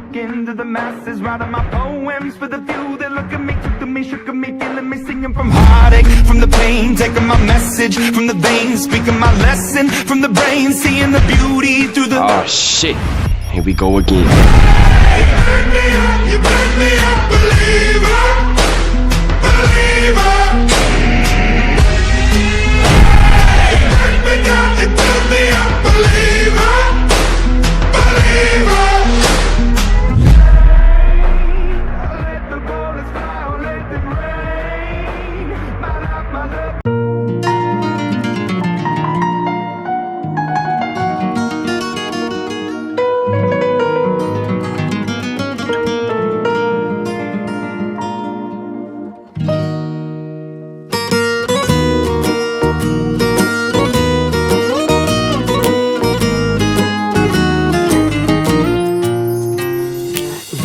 talking to the masses, writing my poems for the few that look at me, took to me, shook at me, feeling me, singing from heartache, from the pain, taking my message from the veins, speaking my lesson from the brain, seeing the beauty through the... Oh shit, here we go again. You burn me up, believer, believer. You burn me down, you burn me up, believer, believer. Let the bullets fly, let them rain. My love, my love.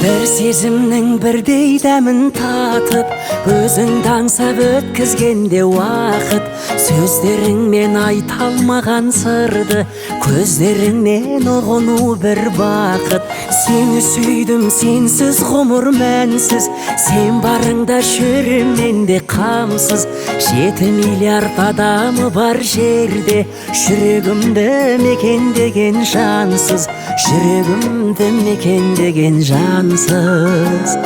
Bir сезімнің бірдей дәмін татып, өзіңді аңсап өткізгенде уақыт, сөздеріңмен айта алмаған сырды, көздеріңнен ұғыну бір бақыт. Сені сүйдім, сенсіз ғұмыр мәнсіз, сен барыңда жүрем мен де қамсыз. 7 миллиард адамы бар жерде, жүрегімді мекендеген жансыз, жүрегімді мекендеген жансыз.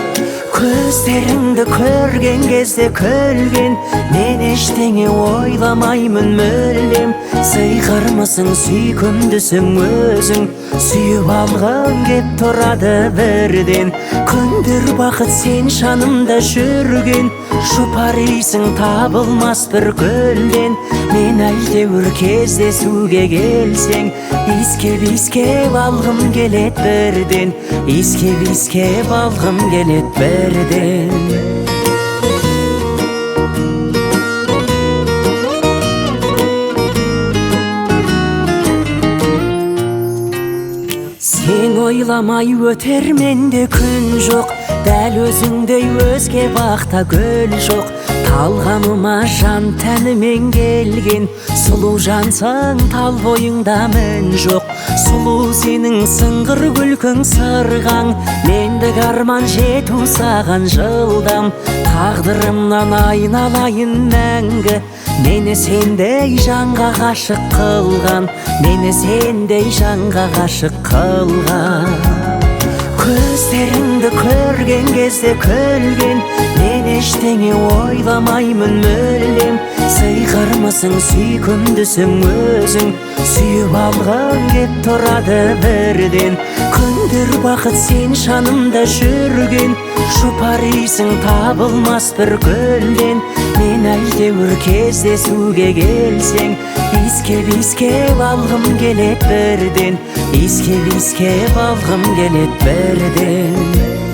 Көздеріңді көрген кезде күлген, мен ештеңе ойламаймын мүлдем. Сыйғырмысың, сүйкімдісің өзің, сүйіп алғым кеп тұрады бірден. Күндер бақыт сен жанымда жүрген, жұпарисың табылмас бір гүлден. Мен әйтеуір кездесуге келсең, иіскеп алғым келет бірден, иіскеп алғым келет бірден. Сен ойламай өтер менде күн жоқ, дәл өзіңдей өзге бақта гүл жоқ. Талғамыма жан тәнімен келген, сұлу жансың, тал бойыңда мін жоқ. Сұлу сенің сыңғыр күлкің сырғаң, мендік арман жету саған жылдам. Тағдырымнан айналайын мәңгі, мені сендей жанға ғашық қылған, мені сендей жанға ғашық қылған. Көздеріңді көрген кезде күлген, мен ештеңе ойламаймын мүлдем. Сыйғырмысың, сүйкімдісің өзің, сүйіп алғым кеп тұрады бірден. Күндер бақыт сен жанымда жүрген, жұпарисың табылмас бір гүлден. Мен әйтеуір кездесуге келсең, иіскеп алғым келет бірден, иіскеп алғым келет бірден.